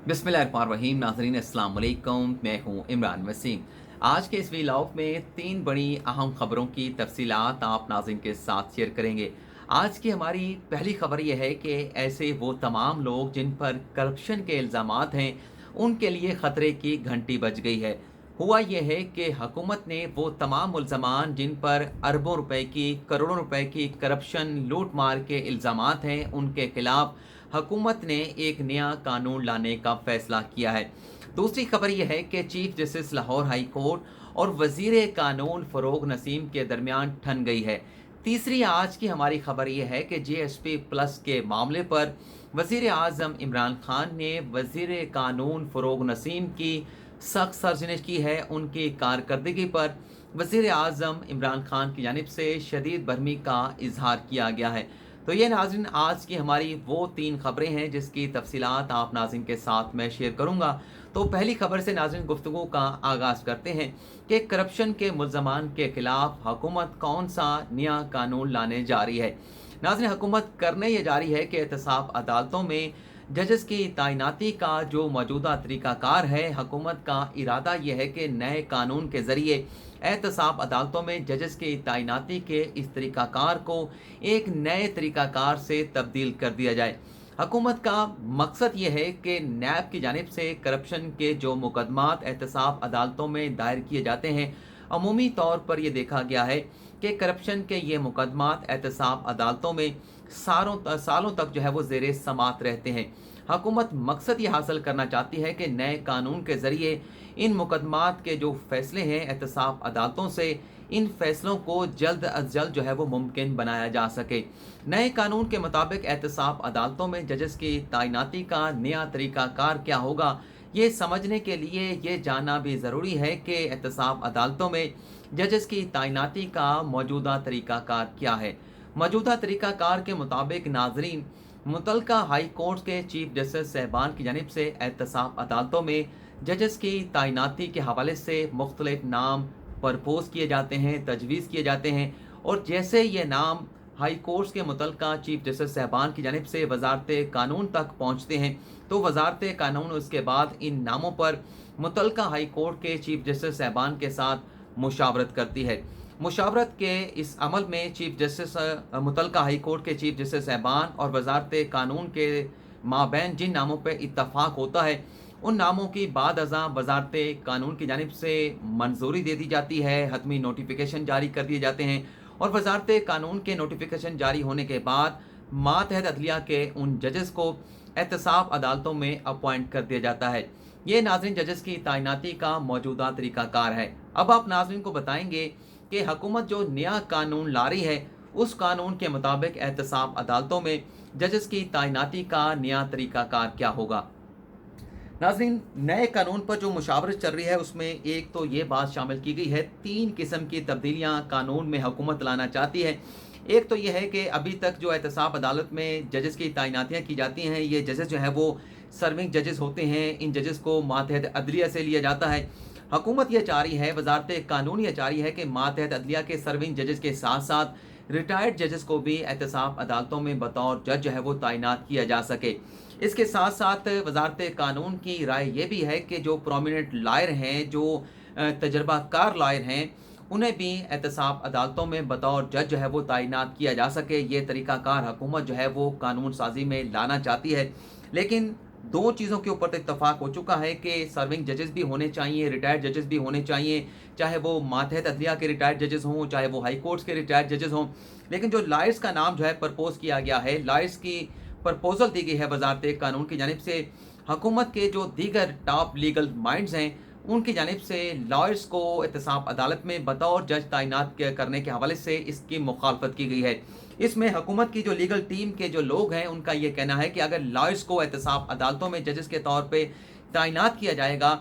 बिस्मिल्लाहिर्रहमानिर्रहीम। नाज़रीन अस्सलाम वालेकुम, मैं हूँ इमरान वसीम। आज के इस व्लॉग में 3 बड़ी अहम खबरों की तफसीलात आप नाज़रीन के साथ शेयर करेंगे। आज की हमारी पहली खबर यह है कि ऐसे वो तमाम लोग जिन पर करप्शन के इल्ज़ामात हैं, उनके लिए ख़तरे की घंटी बज गई है। हुआ यह है कि हुकूमत ने वो तमाम मुल्ज़मान जिन पर अरबों रुपए की, करोड़ों रुपए की करप्शन, लूट मार के इल्ज़ामात हैं, उनके खिलाफ हुकूमत ने एक नया कानून लाने का फैसला किया है। दूसरी खबर यह है कि chief justice Lahore high court और वजीर कानून फ़रोग नसीम के दरमियान ठन गई है। तीसरी आज की हमारी खबर यह है कि जीएसपी प्लस के मामले पर वजीर आज़म इमरान खान ने वजीर कानून फ़रोग नसीम की सख्त सरजनिश की है। उनकी कारकर्दगी पर वजीर आज़म इमरान खान की जानिब से शदीद बरहमी का इजहार किया गया है। तो ये नाज़रीन आज की हमारी वो 3 खबरें हैं जिसकी तफसीलात आप नाज़रीन के साथ मैं शेयर करूँगा। तो पहली खबर से नाज़रीन गुफ्तगू का आगाज़ करते हैं कि करप्शन के मुल्ज़मान के खिलाफ हुकूमत कौन सा नया कानून लाने जा रही है। नाज़रीन हुकूमत करने ये जा रही है कि एहतसाब अदालतों में जजेस की तैनाती का जो मौजूदा तरीक़ाकार है, हुकूमत का इरादा यह है कि नए कानून के ज़रिए एहतसाब अदालतों में जजेस की तैनाती के इस तरीक़ाकार को एक नए तरीक़ाकार से तब्दील कर दिया जाए। हुकूमत का मकसद ये है कि नैब की जानिब से करप्शन के जो मुकदमात एहतसाब अदालतों में दायर किए जाते हैं, अमूमी तौर पर यह देखा गया है कि करप्शन के ये मुकदमात एहतसाब अदालतों में सालों तक जो है वो ज़ेरे समात रहते हैं। हुकूमत मकसद ये हासिल करना चाहती है कि नए कानून के ज़रिए इन मुकदमात के जो फ़ैसले हैं एहतसाब अदालतों से, इन फ़ैसलों को जल्द अज जल्द जो है वो मुमकिन बनाया जा सके। नए कानून के मुताबिक एहतसाब अदालतों में जजेस की तैनाती का नया तरीक़ाकार क्या होगा, ये समझने के लिए ये जानना भी ज़रूरी है कि एहतसाब अदालतों में जजेस की तैनाती का मौजूदा तरीक़ाकार क्या है। मौजूदा तरीक़ाकार के मुताबिक नाज़रीन मुतलका हाई कोर्ट के चीफ जस्टिस साहबान की जानिब से एहतसाब अदालतों में जजेस की तैनाती के हवाले से मुख्तलिफ नाम प्रपोज किए जाते हैं, तजवीज़ किए जाते हैं, और जैसे ये नाम हाई कोर्ट्स के मुतलका चीफ जस्टिस साहबान की जानिब से वजारत कानून तक पहुँचते हैं, तो वजारत कानून उसके बाद इन नामों पर मुतलका हाई कोर्ट के चीफ जस्टिस साहबान के साथ मुशावरत करती है। मुशावरत के इस अमल में चीफ जस्टिस मुतलका हाई कोर्ट के चीफ जस्टिस साहबान और वजारत कानून के माबैन जिन नामों पर इत्तफाक होता है, उन नामों की बाद अज़ां वजारत कानून की जानिब से मंजूरी दे दी जाती है, हतमी नोटिफिकेशन जारी कर दिए जाते हैं, और वजारत कानून के नोटिफिकेशन जारी होने के बाद मातहत अदलिया के उन जजेस को एहतसाब अदालतों में अपॉइंट कर दिया जाता है। ये नाज़रीन जजेस की तैनाती का मौजूदा तरीक़ाकार है। अब आप नाज़रीन को बताएंगे कि हुकूमत जो नया कानून ला रही है, उस कानून के मुताबिक एहतसाब अदालतों में जजेस की तैनाती का नया तरीक़ाकार क्या होगा। नाज़रीन नए कानून पर जो मुशावरत चल रही है उसमें एक तो ये बात शामिल की गई है, 3 किस्म की तब्दीलियाँ कानून में हुकूमत लाना चाहती है। एक तो ये है कि अभी तक जो एहतसाब अदालत में जजेस की तैनातियाँ की जाती हैं, ये जजेस जो है वो सर्विंग जजेस होते हैं। इन जजेस को मातहत अदलिया से लिया जाता है। हुकूमत ये चाह रही है, वजारत कानून ये चाह रही है कि मातहत अदलिया के सर्विंग जजेस के साथ साथ रिटायर्ड जजेस को भी एहतसाब अदालतों में बतौर जज जो है वो तैनात किया जा सके। इसके साथ साथ वजारत कानून की राय ये भी है कि जो प्रोमिनेंट लायर हैं, जो तजर्बाकार लायर हैं, उन्हें भी एहतसाब अदालतों में बतौर जज जो है वो तैनात किया जा सके। ये तरीक़ाकार हुकूमत जो है वो कानून साजी में लाना चाहती है। लेकिन 2 चीज़ों के ऊपर तो इत्तफाक हो चुका है कि सर्विंग जजेस भी होने चाहिए, रिटायर्ड जजेस भी होने चाहिए, चाहे वो मातहत अदलिया के रिटायर्ड जजेस हों, चाहे वो हाई कोर्ट्स के रिटायर्ड जजेस हों। लेकिन जो लायर्स का नाम जो है प्रपोज किया गया है, लायर्स की प्रपोजल दी गई है वजारत कानून की जानिब से, हुकूमत के जो दीगर टॉप लीगल माइंड्स हैं उनकी जानिब से लॉयर्स को एहतसाब अदालत में बतौर जज तैनात करने के हवाले से इसकी मुखालफत की गई है। इसमें हुकूमत की जो लीगल टीम के जो लोग हैं उनका ये कहना है कि अगर लॉयर्स को एहतसाब अदालतों में जजेस के तौर पे तैनात किया जाएगा,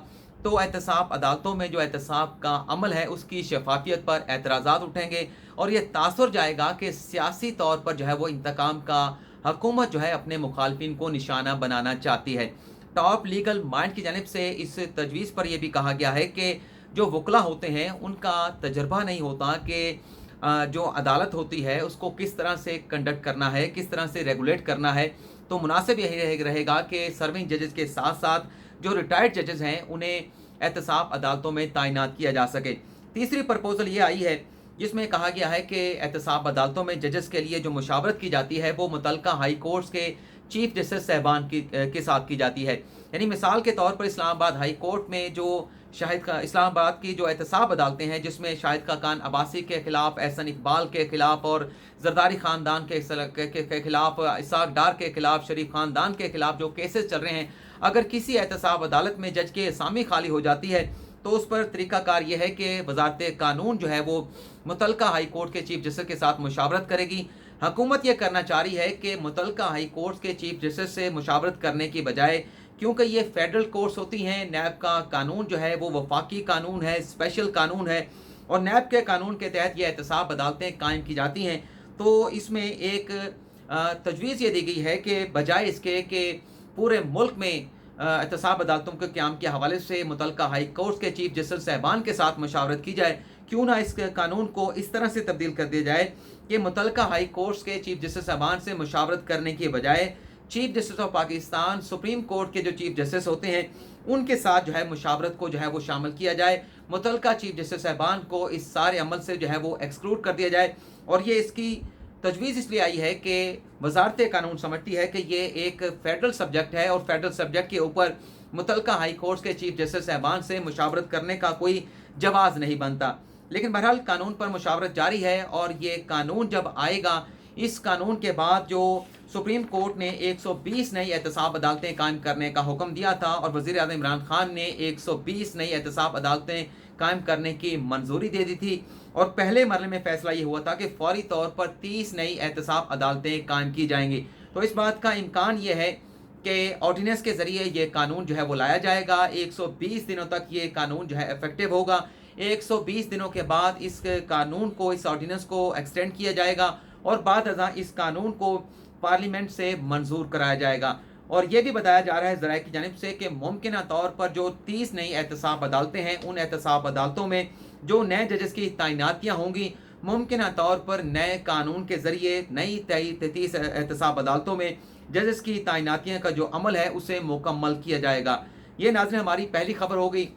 तो एहतसाब अदालतों में जो एहतसाब का अमल है उसकी शफाफियत पर एतराज़ात उठेंगे, और ये तासुर जाएगा कि सियासी तौर पर जो है वो इंतकाम का हुकूमत जो है अपने मुखालफिन को निशाना बनाना चाहती है। टॉप लीगल माइंड की जानिब से इस तजवीज़ पर यह भी कहा गया है कि जो वकला होते हैं उनका तजर्बा नहीं होता कि जो अदालत होती है उसको किस तरह से कंडक्ट करना है, किस तरह से रेगुलेट करना है, तो मुनासिब यही रहेगा कि सर्विंग जजेस के साथ साथ जो रिटायर्ड जजेस हैं उन्हें एहतसाब अदालतों में तैनात किया जा सके। तीसरी प्रपोजल ये आई है जिसमें कहा गया है कि एहतसाब अदालतों में जजेस के लिए जो मुशावरत की जाती है वो मुतलका हाई कोर्ट्स के चीफ जस्टिस साहबान के साथ की जाती है। यानी मिसाल के तौर पर इस्लामाबाद हाई कोर्ट में जो शाहिद का इस्लामाबाद की जो एहतसाब अदालतें हैं जिसमें शाहिद खाकान अब्बासी के खिलाफ, एहसन इकबाल के खिलाफ और जरदारी ख़ानदान के खिलाफ, इसाक डार के खिलाफ, शरीफ ख़ानदान के खिलाफ जो केसेस चल रहे हैं, अगर किसी एहतसाब अदालत में जज की असामी खाली हो जाती है तो उस पर तरीक़ाकार ये है कि वज़ारत कानून जो है वो मुतलका हाई कोर्ट के चीफ जस्टिस के साथ मुशावरत करेगी। हुकूमत ये करना चाह रही है कि मुतलका हाई कोर्ट के चीफ जस्टिस से मुशावरत करने की बजाय, क्योंकि ये फेडरल कोर्ट्स होती हैं, नैब का कानून जो है वो वफाकी कानून है, स्पेशल कानून है और नैब के कानून के तहत ये एहतसाब अदालतें कायम की जाती हैं। तो इसमें एक तजवीज़ ये दी गई है कि बजाय इसके कि पूरे मुल्क में एहतसाब अदालतों के क़याम के हवाले से मुतलका हाई कोर्ट के चीफ जस्टिस साहबान के साथ मुशावरत की जाए, क्यों ना इस कानून को इस तरह से तब्दील कर दिया जाए कि मुतलका हाई कोर्ट्स के चीफ जस्टिस साहबान से मुशावरत करने के बजाय chief justice of Pakistan, supreme court के जो चीफ जस्टिस होते हैं उनके साथ जो है मुशावरत को जो है वो शामिल किया जाए। मुतलका चीफ जस्टिस साहबान को इस सारे अमल से जो है वो एक्सक्लूड कर दिया जाए। और ये इसकी तजवीज़ इसलिए आई है कि वजारत कानून समझती है कि ये एक फेडरल सब्जेक्ट है और फेडरल सब्जेक्ट के ऊपर मुतलका हाई कोर्ट्स के चीफ जस्टिस साहबान से मुशावरत करने का कोई जवाज़ नहीं बनता। लेकिन बहरहाल कानून पर मुशावरत जारी है और ये कानून जब आएगा, इस कानून के बाद जो सुप्रीम कोर्ट ने 120 नई एहतसाब अदालतें कायम करने का हुक्म दिया था और वज़ीर आज़म इमरान खान ने 120 नई एहतसाब अदालतें कायम करने की मंजूरी दे दी थी और पहले मरले में फैसला ये हुआ था कि फौरी तौर पर 30 नई एहतसाब अदालतें कायम की जाएंगी। तो इस बात का इम्कान ये है कि ऑर्डिनेंस के ज़रिए ये कानून जो है वो लाया जाएगा। 120 दिनों तक ये कानून जो है इफेक्टिव होगा। 120 दिनों के बाद इस कानून को, इस ऑर्डिनेंस को एक्सटेंड किया जाएगा और बाद अज़ां इस कानून को पार्लियामेंट से मंजूर कराया जाएगा। और ये भी बताया जा रहा है ज़राए की जानिब से कि मुमकिना तौर पर जो 30 नई एहतसाब अदालतें हैं, उन एहतसाब अदालतों में जो नए जजेस की तैनातियाँ होंगी, मुमकिना तौर पर नए कानून के ज़रिए नई 33 एहतसाब अदालतों में जजेस की तैनातियाँ का जो अमल है उसे मुकम्मल किया जाएगा। ये नाज़रीन हमारी पहली खबर हो गई।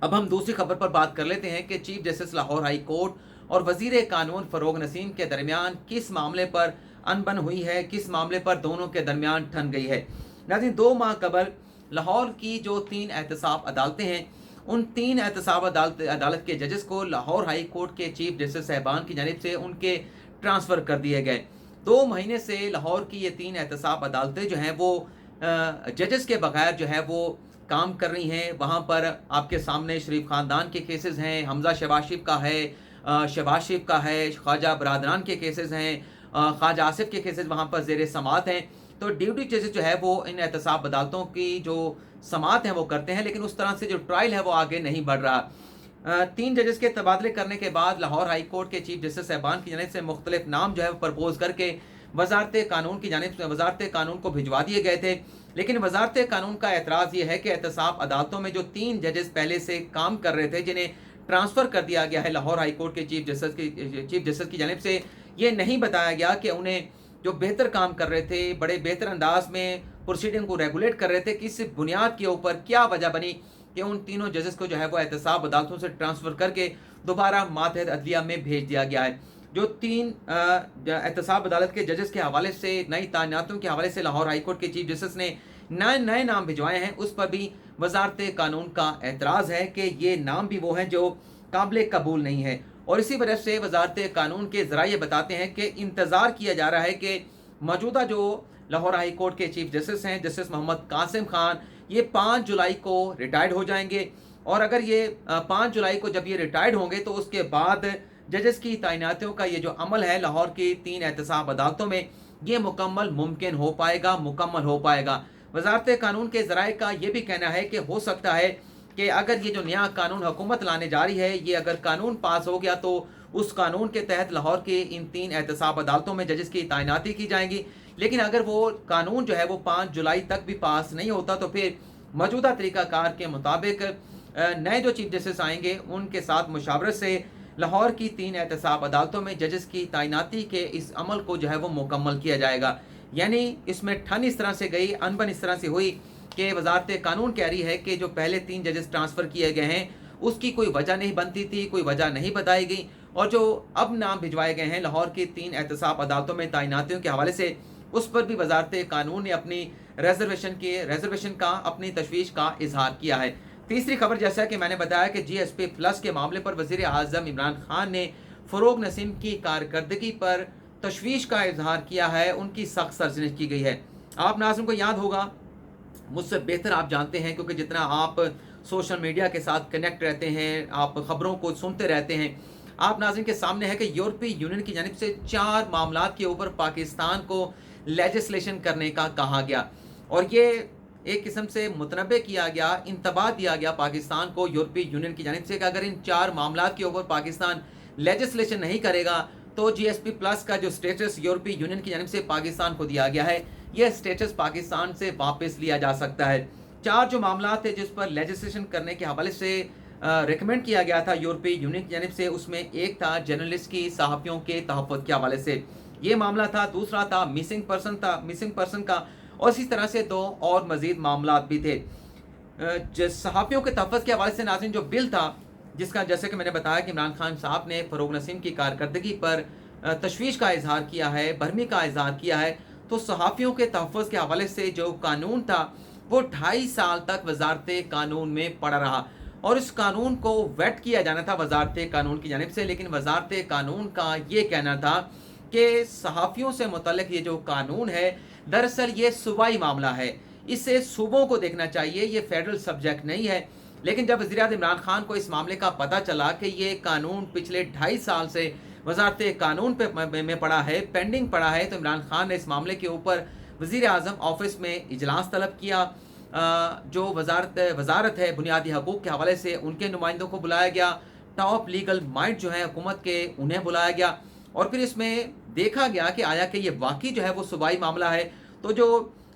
अब हम दूसरी खबर पर बात कर लेते हैं कि chief justice Lahore high court और वज़ीर कानून फ़रोग नसीम के दरमियान किस मामले पर अनबन हुई है, किस मामले पर दोनों के दरमियान ठन गई है। नाज़रीन 2 माह कबल लाहौर की जो 3 एहतसाब अदालतें हैं, उन 3 एहतसाब अदालत के जजेस को लाहौर हाई कोर्ट के चीफ जस्टिस साहबान की जानिब से उनके ट्रांसफ़र कर दिए गए। 2 महीने से लाहौर की ये 3 एहतसाब अदालतें जो हैं वो जजेस के बगैर जो है वो काम कर रही हैं। वहाँ पर आपके सामने शरीफ ख़ानदान के केसेस हैं, हमज़ा शहबाज का है, शहबाज शरीफ का है, ख्वाजा बरादरान के केसेस हैं, ख्वाजा आसिफ के केसेस वहाँ पर ज़ेर समात हैं। तो ड्यूटी जजेस जो है वो इन एहतसाब अदालतों की जो समात हैं वो करते हैं, लेकिन उस तरह से जो ट्रायल है वो आगे नहीं बढ़ रहा। 3 जजेस के तबादले करने के बाद लाहौर हाई कोर्ट के चीफ जस्टिस साहबान की जानिब से मुख्तलिफ नाम जो है प्रपोज करके वजारत कानून की जानिब से वजारत कानून को भिजवा दिए गए थे। लेकिन वजारत कानून का एतराज़ ये है कि एहतसाब अदालतों में जो 3 जजेस पहले से काम कर रहे थे, जिन्हें ट्रांसफ़र कर दिया गया है लाहौर हाई कोर्ट के चीफ जस्टिस की जानिब से, ये नहीं बताया गया कि उन्हें जो बेहतर काम कर रहे थे, बड़े बेहतर अंदाज में प्रोसीडिंग को रेगुलेट कर रहे थे, किस बुनियाद के ऊपर क्या वजह बनी कि उन तीनों जजेस को जो है वो एहतसाब अदालतों से ट्रांसफ़र करके दोबारा मातहत अदलिया में भेज दिया गया है। जो 3 एहतसाब अदालत के जजेस के हवाले से, नई तैनातियों के हवाले से लाहौर हाई कोर्ट के चीफ जस्टिस ने नए नाम भिजवाए हैं, उस पर भी वजारत कानून का एतराज़ है कि ये नाम भी वो हैं जो काबिल कबूल नहीं है। और इसी वजह से वजारत कानून के ज़राए बताते हैं कि इंतज़ार किया जा रहा है कि मौजूदा जो लाहौर हाई कोर्ट के चीफ जस्टिस हैं, जस्टिस मोहम्मद कासिम खान, ये 5 जुलाई को रिटायर्ड हो जाएंगे। और अगर ये 5 जुलाई को जब ये रिटायर्ड होंगे तो उसके बाद जजेस की तैनातियों का ये जो अमल है लाहौर की 3 एहतसाब अदालतों में, ये मुकम्मल मुमकिन हो पाएगा, मुकम्मल हो पाएगा। वजारत कानून के ज़राए का ये भी कहना है कि हो सकता है कि अगर ये जो नया कानून हुकूमत लाने जा रही है, ये अगर कानून पास हो गया तो उस कानून के तहत लाहौर के इन 3 एहतसाब अदालतों में जजेस की तैनाती की जाएंगी। लेकिन अगर वो कानून जो है वो 5 जुलाई तक भी पास नहीं होता तो फिर मौजूदा तरीक़ाकार के मुताबिक नए जो चीफ जस्टिस आएंगे उनके साथ मुशावरत से लाहौर की 3 एहतसाब अदालतों में जजेस की तैनाती के इस अमल को जो है वो मुकम्मल किया जाएगा। यानी इसमें ठन इस तरह से गई, अनबन इस तरह से हुई कि वजारत कानून कह रही है कि जो पहले 3 जजेस ट्रांसफ़र किए गए हैं उसकी कोई वजह नहीं बनती थी, कोई वजह नहीं बताई गई, और जो अब नाम भिजवाए गए हैं लाहौर की 3 एहतसाब अदालतों में तैनातियों के हवाले से, उस पर भी वजारत कानून ने अपनी रिजर्वेशन का अपनी तशवीश का इजहार किया है। तीसरी खबर, जैसा कि मैंने बताया कि GSP प्लस के मामले पर वज़ीर आज़म इमरान खान ने फ़रोग नसीम की कारकर्दगी पर तशवीश का इजहार किया है, उनकी सख्त सरजनिश की गई है। आप नाज़रीन को याद होगा, मुझसे बेहतर आप जानते हैं क्योंकि जितना आप सोशल मीडिया के साथ कनेक्ट रहते हैं, आप ख़बरों को सुनते रहते हैं, आप नाज़रीन के सामने है कि यूरोपीय यूनियन की जानिब से 4 मामलात के ऊपर पाकिस्तान को लेजिस्लेशन करने का कहा गया, और ये एक किस्म से मुतनबे किया गया, इंतबाह दिया गया पाकिस्तान को यूरोपीय यूनियन की जानिब से कि अगर इन 4 मामलात के ऊपर पाकिस्तान लेजिस्लेशन नहीं करेगा तो GSP प्लस का जो स्टेटस यूरोपीय यूनियन की जानिब से पाकिस्तान को दिया गया है, यह स्टेटस पाकिस्तान से वापस लिया जा सकता है। 4 जो मामला थे जिस पर लेजिस्लेशन करने के हवाले से रिकमेंड किया गया था यूरोपीय यूनियन की जानिब से, उसमें एक था जर्नलिस्ट की सहाफ़ियों के तहफ़्फ़ुज़ के हवाले से ये मामला था, दूसरा था मिसिंग पर्सन का, और इसी तरह से 2 और मज़ीद मामलात भी थे। सहाफ़ियों के तहफ़्फ़ुज़ के हवाले से नाज़रीन जो बिल था, जिसका जैसे कि मैंने बताया कि इमरान खान साहब ने फ़रोग नसीम की कारकर्दगी पर तशवीश का इजहार किया है, बरहमी का इजहार किया है, तो सहाफ़ियों के तहफ़्फ़ुज़ के हवाले से जो कानून था वो 2.5 साल तक वजारत कानून में पड़ा रहा, और इस कानून को वेट किया जाना था वजारत कानून की जानिब से, लेकिन वजारत कानून का ये कहना था कि सहाफ़ियों से मुतल्लिक़ ये जो कानून है दरअसल ये सूबाई मामला है, इसे सूबों को देखना चाहिए, ये फेडरल सब्जेक्ट नहीं है। लेकिन जब वज़ीर-ए-आज़म इमरान खान को इस मामले का पता चला कि ये कानून पिछले 2.5 साल से वजारत कानून में पड़ा है, पेंडिंग पड़ा है, तो इमरान खान ने इस मामले के ऊपर वज़ीर-ए-आज़म ऑफिस में इजलास तलब किया। जो वजारत है बुनियादी हकूक़ के हवाले से, उनके नुमाइंदों को बुलाया गया, टॉप लीगल माइंड जो है हुकूमत के, उन्हें बुलाया गया, और फिर इसमें देखा गया कि आया कि ये वाकई जो है वो सूबाई मामला है। तो जो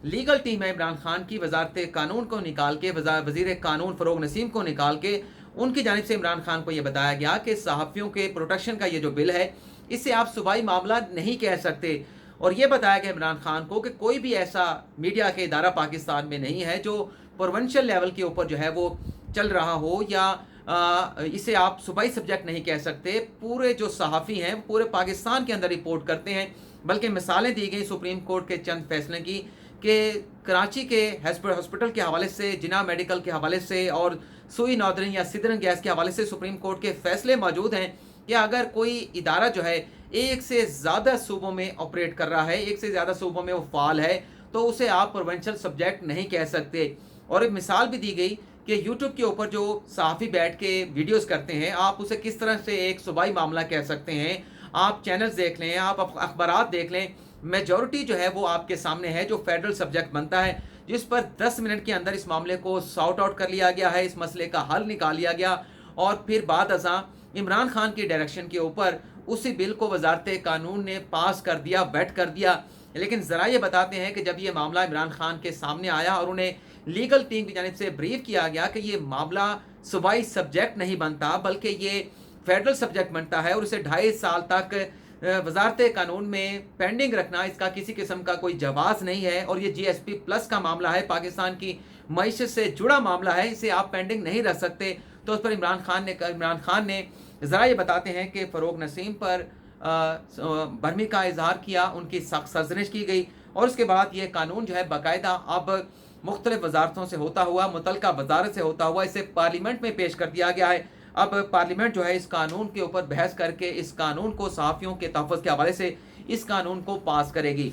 लीगल टीम है इमरान खान की, वजारत कानून को निकाल के, वज़ीर कानून फ़रोग नसीम को निकाल के, उनकी जानिब से इमरान खान को ये बताया गया कि सहाफ़ियों के प्रोटेक्शन का ये जो बिल है, इसे आप सूबाई मामला नहीं कह सकते, और ये बताया गया इमरान खान को कि कोई भी ऐसा मीडिया के इदारा पाकिस्तान में नहीं है जो प्रोविंशियल लेवल के ऊपर जो है वो चल रहा हो, या इसे आप सूबाई सब्जेक्ट नहीं कह सकते। पूरे जो सहाफ़ी हैं पूरे पाकिस्तान के अंदर रिपोर्ट करते हैं, बल्कि मिसालें दी गई सुप्रीम कोर्ट के चंद फैसले की कि कराची के हॉस्पिटल के हवाले से, जिना मेडिकल के हवाले से, और सुई नौदरिन या सिदरन गैस के हवाले से सुप्रीम कोर्ट के फैसले मौजूद हैं कि अगर कोई इदारा जो है एक से ज़्यादा सूबों में ऑपरेट कर रहा है, एक से ज़्यादा सूबों में वो फ़ाल है, तो उसे आप प्रोविंशियल सब्जेक्ट नहीं कह सकते। और एक मिसाल भी दी गई कि यूट्यूब के ऊपर जो सहाफ़ी बैठ के वीडियोज़ करते हैं, आप उसे किस तरह से एक सूबाई मामला कह सकते हैं। आप चैनल्स देख लें, आप अखबारात देख लें, मेजॉरिटी जो है वो आपके सामने है जो फेडरल सब्जेक्ट बनता है, जिस पर 10 मिनट के अंदर इस मामले को सॉर्ट आउट कर लिया गया है, इस मसले का हल निकाल लिया गया, और फिर बाद अज़ां इमरान खान की डायरेक्शन के ऊपर उसी बिल को वजारत कानून ने पास कर दिया, वेट कर दिया। लेकिन ज़रा ये बताते हैं कि जब ये मामला इमरान खान के सामने आया और उन्हें लीगल टीम की जानिब से ब्रीफ किया गया कि ये मामला सूबाई सब्जेक्ट नहीं बनता बल्कि ये फेडरल सब्जेक्ट बनता है, और इसे 2.5 साल तक वजारत कानून में पेंडिंग रखना, इसका किसी किस्म का कोई जवाज़ नहीं है, और ये GSP प्लस का मामला है, पाकिस्तान की मईशत से जुड़ा मामला है, इसे आप पेंडिंग नहीं रख सकते। तो उस पर इमरान खान ने ज़रा ये बताते हैं कि फ़रोग नसीम पर बरहमी का इजहार किया, उनकी सख्त सरजनिश की गई, और उसके बाद ये कानून जो है बाकायदा अब मुख्तलिफ वजारतों से होता हुआ, मुतलका वजारत से होता हुआ, इसे पार्लियामेंट में पेश कर दिया गया है। अब पार्लियामेंट जो है इस कानून के ऊपर बहस करके इस कानून को सहाफ़ियों के तहफ़्फ़ुज़ के हवाले से इस कानून को पास करेगी।